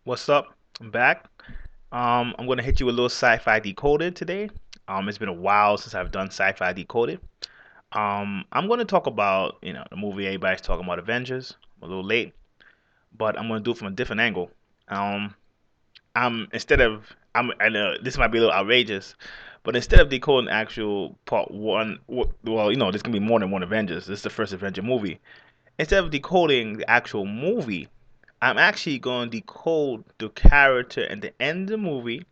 What's up? I'm back. I'm gonna hit you with a little Sci-Fi Decoded today. It's been a while since I've done Sci-Fi Decoded. I'm gonna talk about the movie everybody's talking about, Avengers. I'm a little late, but I'm gonna do it from a different angle. Um, I'm instead of I know this might be a little outrageous, but instead of decoding actual part one, well, there's gonna be more than one Avengers. This is the first Avenger movie. Instead of decoding the actual movie, I'm actually going to decode the character at the end of the movie.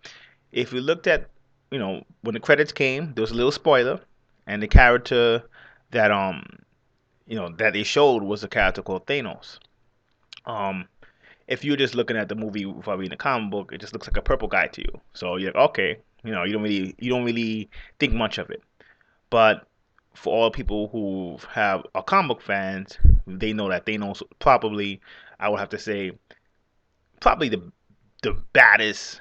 If you looked at, when the credits came, there was a little spoiler, and the character that that they showed was a character called Thanos. Um, if you're just looking at the movie without reading the comic book, it just looks like a purple guy to you. So you're like, okay, you don't really think much of it. But for all people who have are comic book fans, they know that Thanos probably, I would have to say, probably the baddest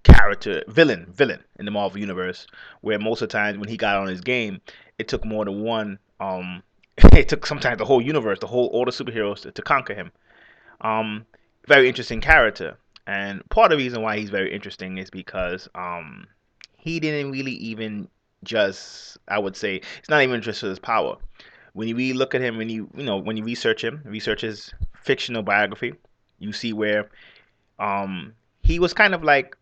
character villain in the Marvel universe. Where most of the times when he got on his game, it took more than one. It took sometimes the whole universe, the whole all the superheroes to conquer him. Um, Very interesting character, and part of the reason why he's very interesting is because he didn't really even just, I would say, it's not even just for his power. When you really look at him, when you research him, research his fictional biography, you see where he was kind of like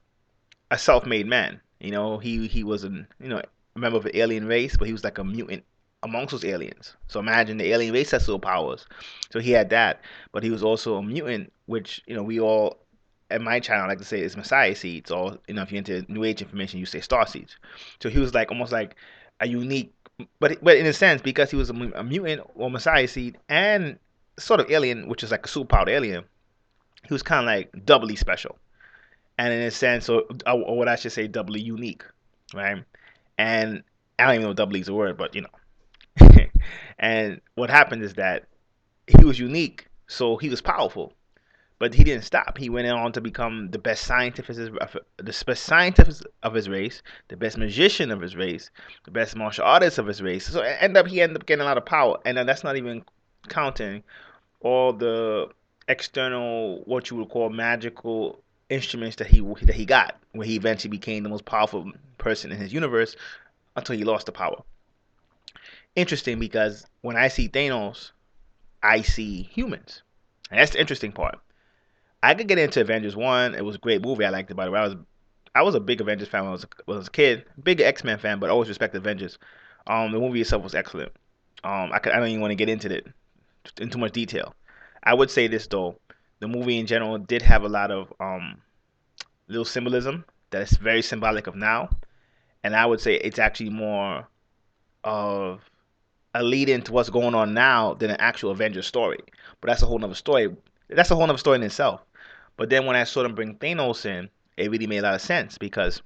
a self-made man. He was a member of an alien race, but he was like a mutant amongst those aliens. So imagine the alien race has superpowers. So he had that, but he was also a mutant, which we all at my channel like to say is Messiah seeds, or if you're into New Age information, you say star seeds. So he was like almost like a unique, but in a sense because he was a mutant or Messiah seed and sort of alien, which is like a superpowered alien, he was kind of like doubly special and in a sense, or what I should say, doubly unique, right? And I don't even know if doubly is a word, but and what happened is that he was unique, so he was powerful, but he didn't stop. He went on to become the best scientist of his race, the best magician of his race, the best martial artist of his race. So he ended up getting a lot of power, and that's not even counting all the external, what you would call magical instruments that he got, where he eventually became the most powerful person in his universe until he lost the power. Interesting because when I see Thanos, I see humans, and that's the interesting part. I could get into Avengers one; it was a great movie. I liked it. By the way, I was a big Avengers fan when I was a kid, big X-Men fan, but I always respected Avengers. The movie itself was excellent. I don't even want to get into it in too much detail. I would say this though, the movie in general did have a lot of little symbolism that is very symbolic of now, and I would say it's actually more of a lead into what's going on now than an actual Avengers story. But that's a whole nother story. That's a whole nother story in itself. But then when I saw them bring Thanos in, it really made a lot of sense because,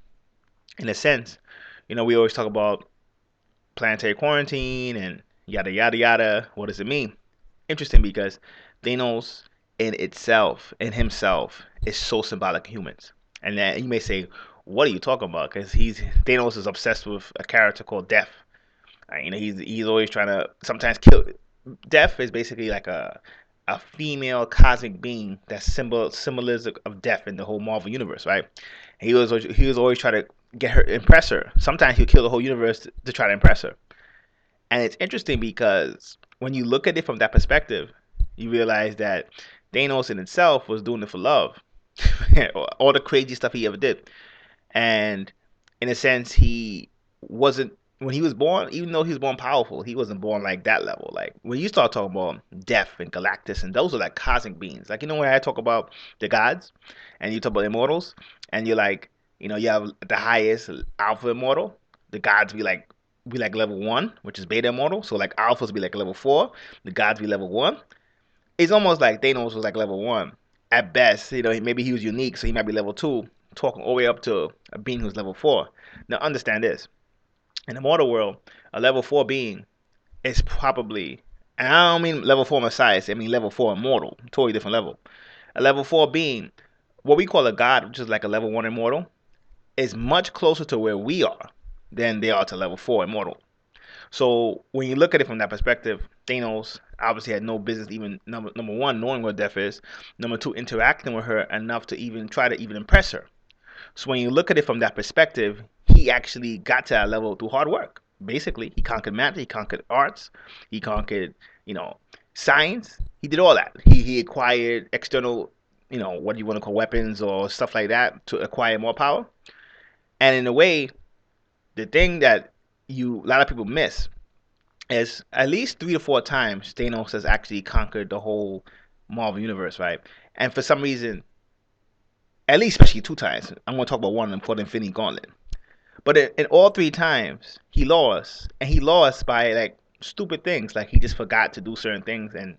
in a sense, we always talk about planetary quarantine and yada yada yada. What does it mean? Interesting because Thanos in himself is so symbolic of humans. And then you may say, what are you talking about? Because Thanos is obsessed with a character called Death. He's always trying to sometimes kill. Death is basically like a female cosmic being that's symbolism of death in the whole Marvel universe, right? He was always trying to get her, impress her. Sometimes he'll kill the whole universe to try to impress her. And it's interesting because when you look at it from that perspective, you realize that Thanos in itself was doing it for love. All the crazy stuff he ever did. And in a sense, he wasn't, when he was born, even though he was born powerful, he wasn't born like that level. Like when you start talking about Death and Galactus, and those are like cosmic beings. Like, when I talk about the gods and you talk about immortals, and you're like, you have the highest alpha immortal, the gods be like level one, which is beta immortal. So like alphas be like level four, the gods be level one. It's almost like Thanos was like level one at best. Maybe he was unique, so he might be level two, talking all the way up to a being who's level four. Now understand this: in the mortal world, a level four being is probably, and I don't mean level four Messiah, I mean level four immortal, totally different level. A level four being, what we call a god, which is like a level one immortal, is much closer to where we are than they are to level four immortal. So when you look at it from that perspective, Thanos, obviously had no business even number one knowing what death is. Number two, interacting with her enough to even try to even impress her. So when you look at it from that perspective, he actually got to that level through hard work. Basically, he conquered magic, he conquered arts, he conquered, you know, science. He did all that. He acquired external, what do you want to call weapons or stuff like that to acquire more power. And in a way, the thing that a lot of people miss is at least 3 to 4 times Thanos has actually conquered the whole Marvel universe, right? And for some reason, at least especially 2 times, I'm going to talk about one of them called Infinity Gauntlet. But in all 3 times, he lost, and he lost by like stupid things, like he just forgot to do certain things, and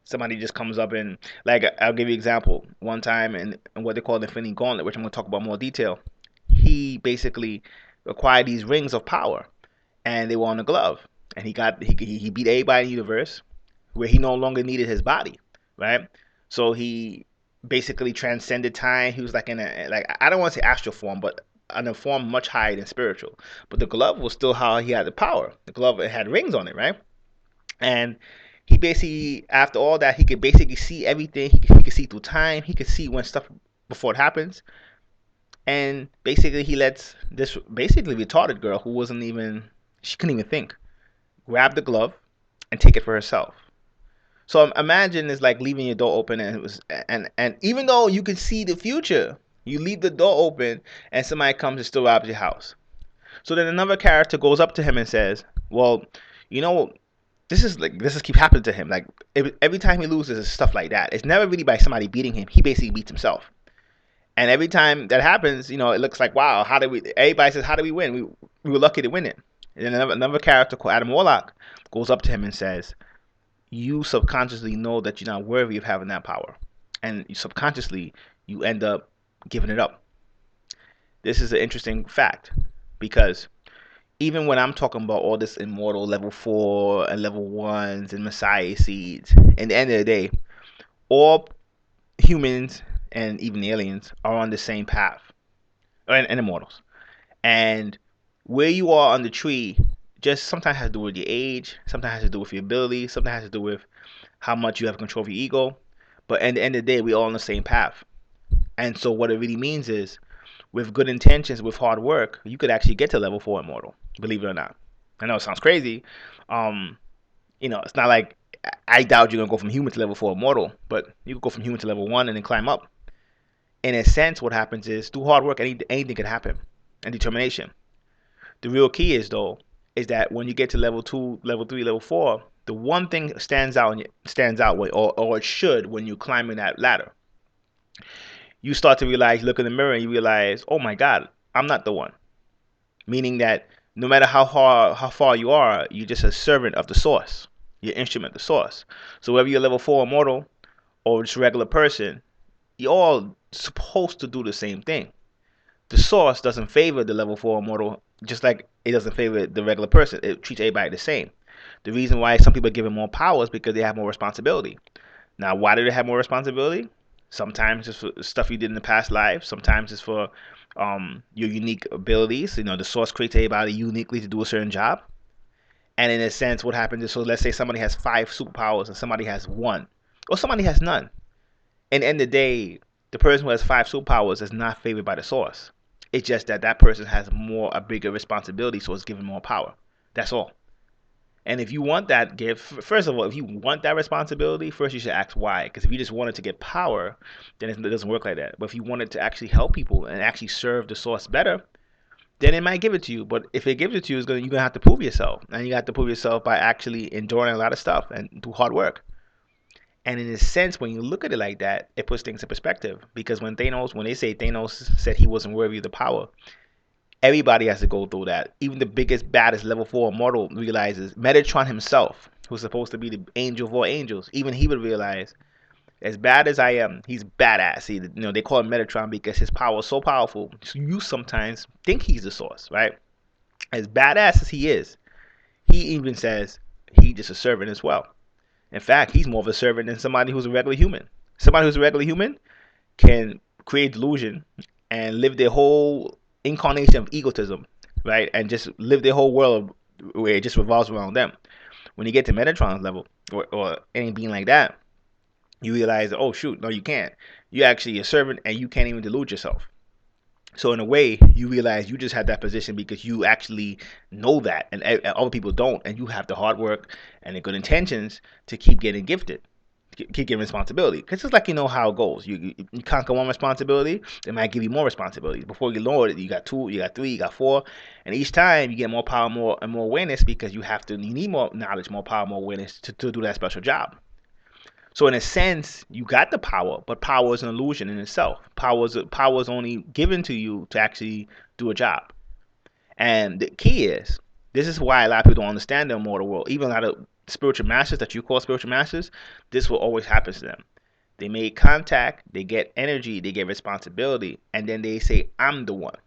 somebody just comes up and like I'll give you an example. One time in what they call the Infinity Gauntlet, which I'm going to talk about more detail, he basically acquired these rings of power, and they were on a glove, and he beat everybody in the universe, where he no longer needed his body, right? So he basically transcended time. He was like in a like I don't want to say astral form, but in a form much higher than spiritual. But the glove was still how he had the power. The glove had rings on it, right? And he basically after all that he could basically see everything. He could see through time. He could see when stuff before it happens. And basically he lets this basically retarded girl who wasn't even she couldn't even think grab the glove and take it for herself. So imagine it's like leaving your door open and it was and even though you can see the future, you leave the door open and somebody comes and still robs your house. So then another character goes up to him and says, "Well, you know, this is keep happening to him. Like every time he loses, it's stuff like that. It's never really by somebody beating him. He basically beats himself. And every time that happens, it looks like wow, how did we? Everybody says, how did we win? We were lucky to win it. And then another character called Adam Warlock goes up to him and says, you subconsciously know that you're not worthy of having that power, and subconsciously you end up giving it up. This is an interesting fact because even when I'm talking about all this immortal level 4 and level 1s and messiah seeds, in the end of the day, all humans and even aliens are on the same path, and immortals. And where you are on the tree just sometimes has to do with your age, sometimes has to do with your ability, sometimes has to do with how much you have control of your ego. But at the end of the day, we're all on the same path. And so what it really means is with good intentions, with hard work, you could actually get to level 4 immortal, believe it or not. I know it sounds crazy. Um, it's not like I doubt you're gonna go from human to level 4 immortal, but you could go from human to level 1 and then climb up. In a sense, what happens is through hard work, anything can happen, and determination. The real key is though, is that when you get to level 2, level 3, level 4, the one thing stands out, or it should when you climb in that ladder. You start to realize, look in the mirror, and you realize, oh my God, I'm not the one. Meaning that no matter how far you are, you're just a servant of the source. Your instrument, the source. So whether you're level 4 immortal or just a regular person, you're all supposed to do the same thing. The source doesn't favor the level 4 immortal, just like it doesn't favor the regular person. It treats everybody the same. The reason why some people are given more power is because they have more responsibility. Now, why do they have more responsibility? Sometimes it's for stuff you did in the past life. Sometimes it's for your unique abilities. The source creates everybody uniquely to do a certain job. And in a sense, what happens is, so let's say somebody has 5 superpowers and somebody has one, or somebody has none. In the end of the day, the person who has 5 superpowers is not favored by the source. It's just that that person has a bigger responsibility, so it's given more power. That's all. And if you want that gift, first of all, if you want that responsibility, first you should ask why. Because if you just wanted to get power, then it doesn't work like that. But if you wanted to actually help people and actually serve the source better, then it might give it to you. But if it gives it to you, you're gonna have to prove yourself, and you have to prove yourself by actually enduring a lot of stuff and do hard work. And in a sense, when you look at it like that, it puts things in perspective. Because when they say Thanos said he wasn't worthy of the power, everybody has to go through that. Even the biggest, baddest level 4 immortal realizes. Metatron himself, who's supposed to be the angel of all angels, even he would realize, as bad as I am, he's badass. They call him Metatron because his power is so powerful. You sometimes think he's the source, right? As badass as he is, he even says he's just a servant as well. In fact, he's more of a servant than somebody who's a regular human. Somebody who's a regular human can create delusion and live their whole incarnation of egotism, right? And just live their whole world where it just revolves around them. When you get to Metatron's level or any being like that, you realize, oh shoot, no, you can't. You're actually a servant and you can't even delude yourself. So in a way, you realize you just had that position because you actually know that, and other people don't, and you have the hard work and the good intentions to keep getting gifted, keep getting responsibility. Because it's like you know how it goes. You conquer one responsibility, they might give you more responsibilities. Before you know it, you got two, you got three, you got four, and each time you get more power, more and more awareness because you need more knowledge, more power, more awareness to do that special job. So in a sense, you got the power, but power is an illusion in itself. Power is only given to you to actually do a job. And the key is, this is why a lot of people don't understand the immortal world. Even a lot of spiritual masters that you call spiritual masters, this will always happen to them. They make contact, they get energy, they get responsibility, and then they say, I'm the one.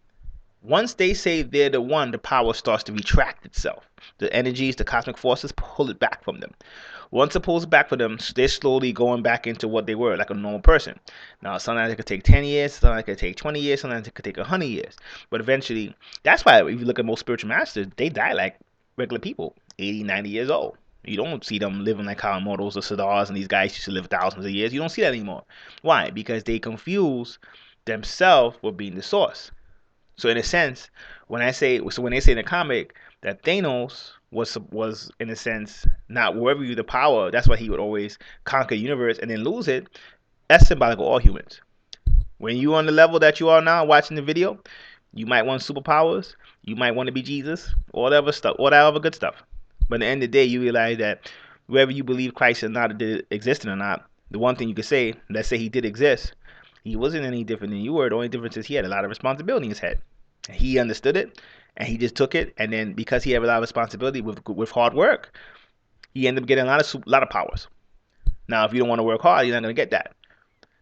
Once they say they're the one, the power starts to retract itself. The energies, the cosmic forces pull it back from them. Once it pulls back for them, they're slowly going back into what they were, like a normal person. Now, sometimes it could take 10 years, sometimes it could take 20 years, sometimes it could take 100 years. But eventually, that's why if you look at most spiritual masters, they die like regular people, 80, 90 years old. You don't see them living like how immortals or Siddhars and these guys used to live thousands of years. You don't see that anymore. Why? Because they confuse themselves with being the source. So in a sense, when they say in the comic that Thanos was in a sense not worthy of the power, that's why he would always conquer the universe and then lose it. That's symbolic of all humans. When you're on the level that you are now, watching the video, you might want superpowers, you might want to be Jesus, or whatever stuff, all that other good stuff. But at the end of the day, you realize that whether you believe Christ is not existing or not, the one thing you could say, let's say he did exist, he wasn't any different than you were. The only difference is he had a lot of responsibility in his head. He understood it, and he just took it. And then because he had a lot of responsibility with hard work, he ended up getting a lot of powers. Now, if you don't want to work hard, you're not going to get that.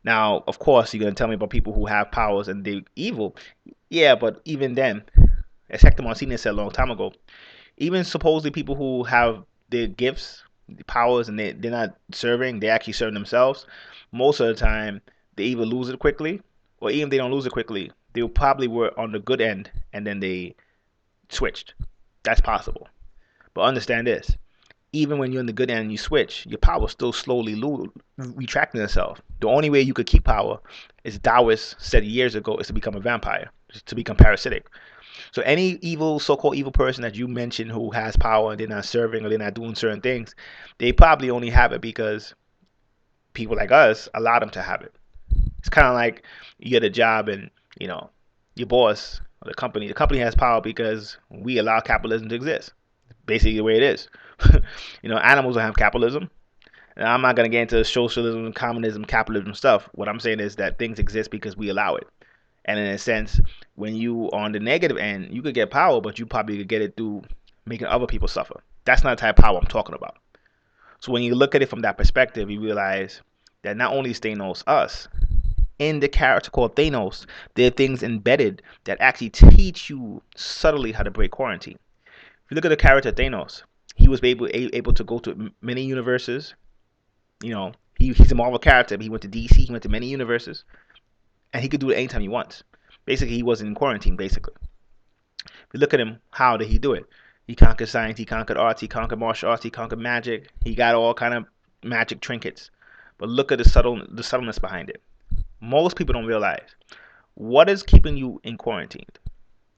Now, of course, you're going to tell me about people who have powers and they're evil. Yeah, but even then, as Hector Martinez said a long time ago, even supposedly people who have their gifts, powers, and they're not serving, they actually serve themselves. Most of the time, they either lose it quickly, or even if they don't lose it quickly, they probably were on the good end and then they switched. That's possible. But understand this: even when you're in the good end and you switch, your power still slowly retracting itself. The only way you could keep power, as Taoists said years ago, is to become a vampire, to become parasitic. So any evil, so-called evil person that you mention who has power and they're not serving or they're not doing certain things, they probably only have it because people like us allow them to have it. It's kind of like you get a job and you know your boss or the company has power because we allow capitalism to exist. Basically, the way it is. Animals don't have capitalism. And I'm not gonna get into socialism, communism, capitalism stuff. What I'm saying is that things exist because we allow it. And in a sense, when you on the negative end, you could get power, but you probably could get it through making other people suffer. That's not the type of power I'm talking about. So when you look at it from that perspective, you realize that not only is Thanos us, in the character called Thanos, there are things embedded that actually teach you subtly how to break quarantine. If you look at the character Thanos, he was able to go to many universes. He's a Marvel character, but he went to DC, he went to many universes, and he could do it anytime he wants. Basically, he wasn't in quarantine, basically. If you look at him, how did he do it? He conquered science, he conquered arts, he conquered martial arts, he conquered magic. He got all kind of magic trinkets. But look at the subtleness behind it. Most people don't realize what is keeping you in quarantine,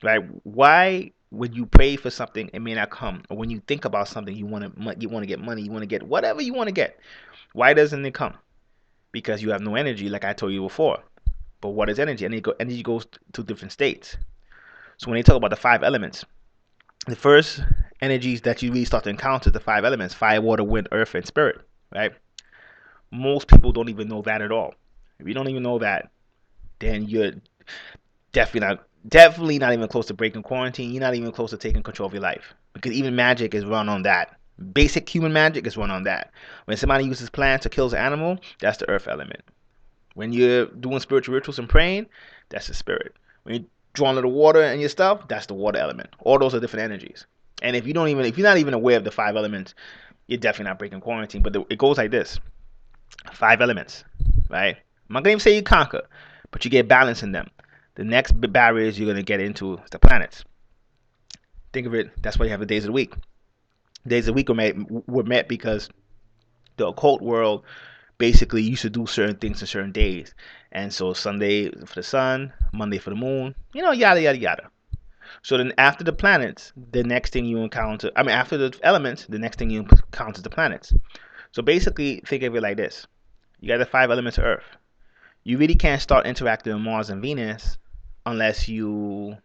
right? Why when you pray for something it may not come, or when you think about something you want to get money, you want to get whatever you want to get, why doesn't it come? Because you have no energy, like I told you before. But what is energy? Energy goes to different states. So when they talk about the five elements, the first energies that you really start to encounter the five elements: fire, water, wind, earth, and spirit, right? Most people don't even know that at all. If you don't even know that, then you're definitely not even close to breaking quarantine. You're not even close to taking control of your life, because even magic is run on that. Basic human magic is run on that. When somebody uses plants or kills an animal, that's the earth element. When you're doing spiritual rituals and praying, that's the spirit. When you're drawing a little water in your stuff, that's the water element. All those are different energies. And if you're not even aware of the five elements, you're definitely not breaking quarantine. But it goes like this: five elements, right? I'm not gonna even say you conquer, but you get balance in them. The next barriers you're gonna get into is the planets. Think of it. That's why you have the days of the week. Days of the week were met because the occult world basically used to do certain things on certain days. And so Sunday for the sun, Monday for the moon, yada yada yada. So then after the planets, the next thing you encounter, I mean after the elements, the next thing you encounter is the planets. So basically think of it like this. You got the five elements of Earth. You really can't start interacting with Mars and Venus unless you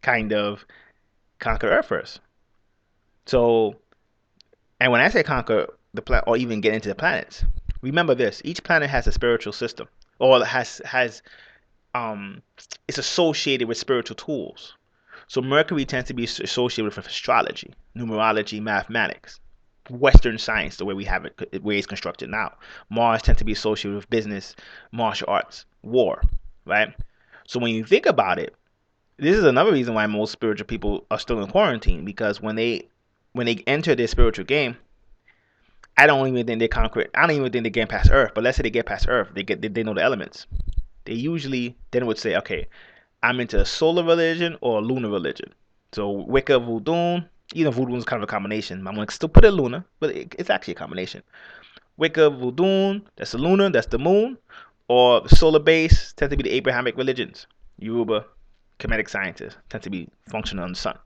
kind of conquer Earth first. So, and when I say conquer the planet or even get into the planets, remember this: each planet has a spiritual system, or has um, it's associated with spiritual tools. So Mercury tends to be associated with astrology, numerology, mathematics, Western science, the way we have it, the way it's constructed now. Mars tends to be associated with business, martial arts, war, right? So when you think about it, this is another reason why most spiritual people are still in quarantine because when they enter their spiritual game, I don't even think they conquer it. I don't even think they get past Earth. But let's say they get past Earth, they know the elements. They usually then would say, okay, I'm into a solar religion or a lunar religion. So Wicca, Voodoo, Voodoo is kind of a combination. I'm gonna still put it lunar, but it's actually a combination. Wicca, Voodoo, that's the lunar, that's the moon, or the solar base tend to be the Abrahamic religions. Yoruba, Kemetic scientists tend to be functional on the sun.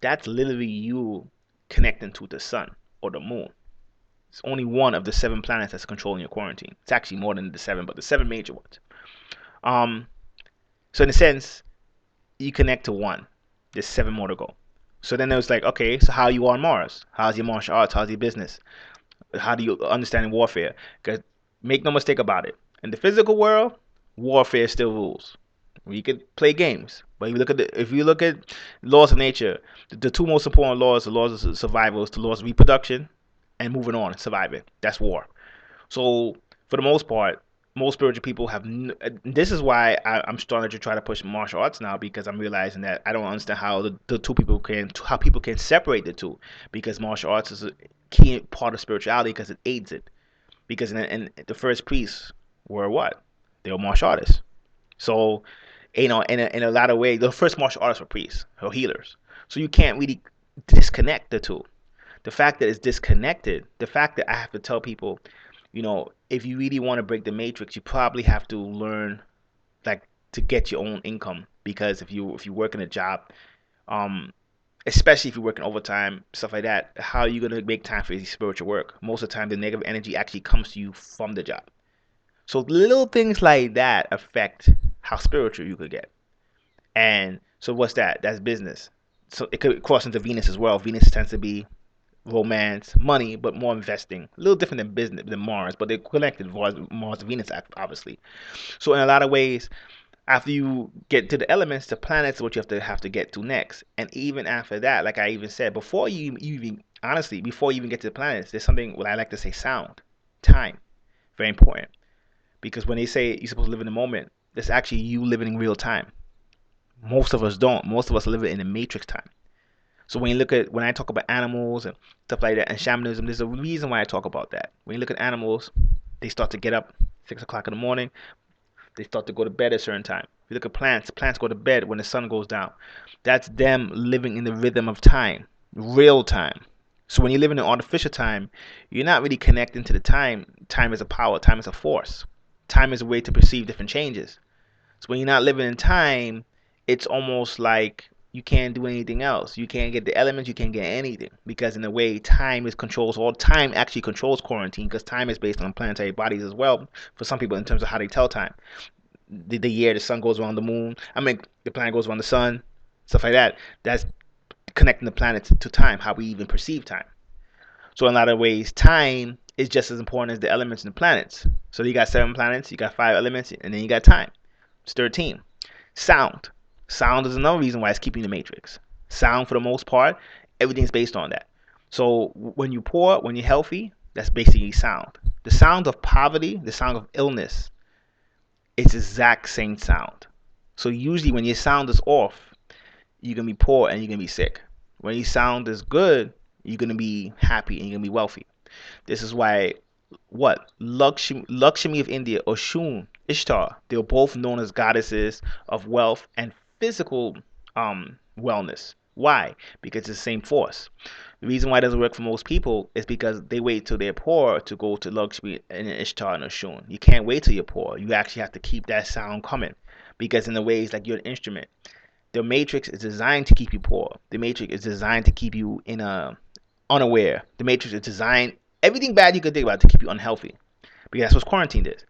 That's literally you connecting to the sun or the moon. It's only one of the seven planets that's controlling your quarantine. It's actually more than the seven, but the seven major ones. Um, so in a sense, you connect to one. There's seven more to go. So then it was like, okay, so how are you on Mars? How's your martial arts? How's your business? How do you understand warfare? Because make no mistake about it, in the physical world, warfare still rules. We could play games, but if you look at laws of nature, the two most important laws, the laws of survival, is the laws of reproduction and moving on and surviving. That's war. So for the most part, most spiritual people have. This is why I'm starting to try to push martial arts now because I'm realizing that I don't understand how the two people how people can separate the two because martial arts is a key part of spirituality because it aids it. Because in the first priests were what? They were martial artists. So in a lot of ways, the first martial artists were priests or healers. So you can't really disconnect the two. The fact that it's disconnected, the fact that I have to tell people, if you really want to break the matrix, you probably have to learn like to get your own income because if you work in a job, um, especially if you're working overtime, stuff like that, how are you gonna make time for your spiritual work? Most of the time, the negative energy actually comes to you from the job. So little things like that affect how spiritual you could get. And so what's that? That's business. So it could cross into Venus as well. Venus tends to be romance, money, but more investing. A little different than business than Mars, but they're connected. Mars and Venus, obviously. So in a lot of ways, after you get to the elements, the planets, what you have to get to next. And even after that, like I even said, before you even honestly, before you even get to the planets, there's something what I like to say: sound, time, very important. Because when they say you're supposed to live in the moment, that's actually you living in real time. Most of us don't. Most of us live in a matrix time. So when I talk about animals and stuff like that and shamanism, there's a reason why I talk about that. When you look at animals, they start to get up 6 o'clock in the morning. They start to go to bed at a certain time. If you look at plants go to bed when the sun goes down. That's them living in the rhythm of time, real time. So when you live in an artificial time, you're not really connecting to the time. Time is a power. Time is a force. Time is a way to perceive different changes. So when you're not living in time, it's almost like you can't do anything else. You can't get the elements, you can't get anything. Because in a way, time is controls all time actually controls quarantine because time is based on planetary bodies as well for some people in terms of how they tell time. The year the sun goes around the moon, I mean the planet goes around the sun, stuff like that. That's connecting the planets to time, how we even perceive time. So in a lot of ways, time is just as important as the elements and the planets. So you got seven planets, you got five elements, and then you got time. It's 13. Sound. Sound is another reason why it's keeping the matrix. Sound, for the most part, everything's based on that. So when you're poor, when you're healthy, that's basically sound. The sound of poverty, the sound of illness, it's the exact same sound. So usually when your sound is off, you're gonna be poor and you're gonna be sick. When your sound is good, you're gonna be happy and you're gonna be wealthy. This is why Lakshmi of India, Oshun, Ishtar, they were both known as goddesses of wealth and physical wellness. Why? Because it's the same force. The reason why it doesn't work for most people is because they wait till they're poor to go to luxury and Ishtar and Oshun. You can't wait till you're poor. You actually have to keep that sound coming, because in the ways like you're an instrument. The Matrix is designed to keep you poor. The Matrix is designed to keep you in a unaware. The Matrix is designed everything bad you could think about to keep you unhealthy, because that's what quarantine is.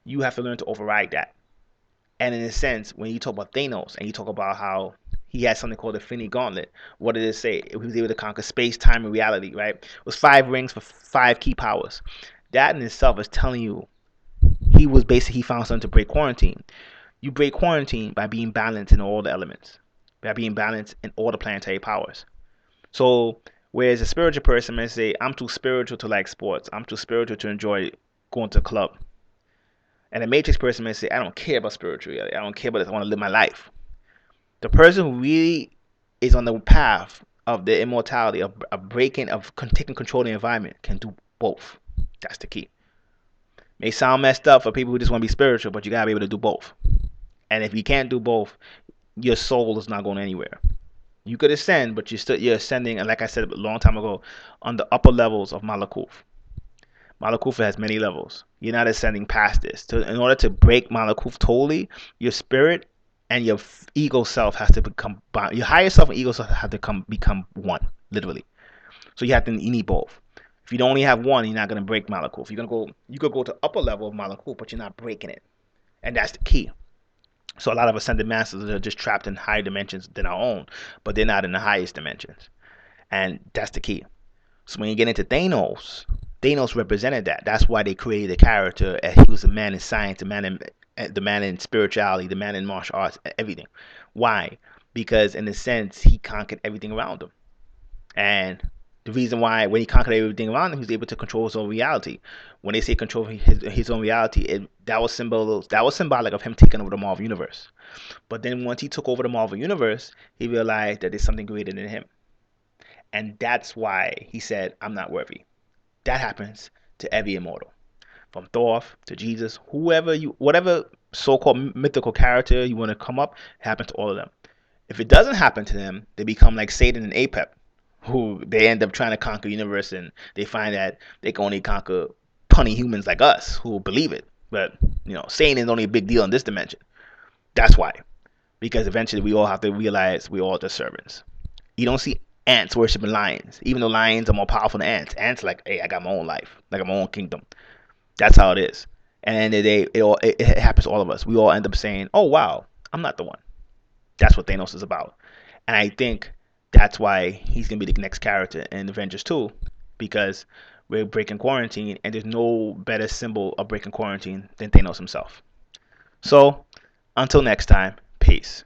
You have to learn to override that. And in a sense, when you talk about Thanos and you talk about how he had something called the Infinity Gauntlet, what did it say? He was able to conquer space, time, and reality, right? It was 5 rings for 5 key powers. That in itself is telling you he found something to break quarantine. You break quarantine by being balanced in all the elements, by being balanced in all the planetary powers. So, whereas a spiritual person may say, I'm too spiritual to like sports, I'm too spiritual to enjoy going to a club. And a matrix person may say, I don't care about spirituality. I don't care about this. I want to live my life. The person who really is on the path of the immortality, of breaking, of taking control of the environment, can do both. That's the key. May sound messed up for people who just want to be spiritual, but you gotta be able to do both. And if you can't do both, your soul is not going anywhere. You could ascend, but you're ascending, and like I said a long time ago, on the upper levels of Malakuf. Malakuf has many levels. You're not ascending past this. So in order to break Malakuf totally, your spirit and your ego self has to become your higher self and ego self have to become one, literally. So you need both. If you only have one, you're not gonna break Malakuf. You could go to upper level of Malakuf, but you're not breaking it, and that's the key. So a lot of ascended masters are just trapped in higher dimensions than our own, but they're not in the highest dimensions, and that's the key. So when you get into Thanos, Thanos represented that. That's why they created the character. He was a man in science, the man in spirituality, the man in martial arts, everything. Why? Because in a sense, he conquered everything around him. And the reason why, when he conquered everything around him, he was able to control his own reality. When they say control his own reality, that was symbolic of him taking over the Marvel universe. But then once he took over the Marvel universe, he realized that there's something greater than him, and that's why he said, "I'm not worthy." That happens to every immortal, from Thor to Jesus, whatever so-called mythical character you want to come up, happens to all of them. If it doesn't happen to them, they become like Satan and Apep, who they end up trying to conquer the universe, and they find that they can only conquer punny humans like us who believe it. But Satan is only a big deal in this dimension. That's why, because eventually we all have to realize we're all just servants. You don't see ants worshiping lions, even though lions are more powerful than ants. Ants like, hey, I got my own life, like my own kingdom. That's how it is. And at the end of the day, it happens to all of us. We all end up saying, "Oh wow, I'm not the one." That's what Thanos is about, and I think that's why he's gonna be the next character in Avengers 2, because we're breaking quarantine, and there's no better symbol of breaking quarantine than Thanos himself. So, until next time, peace.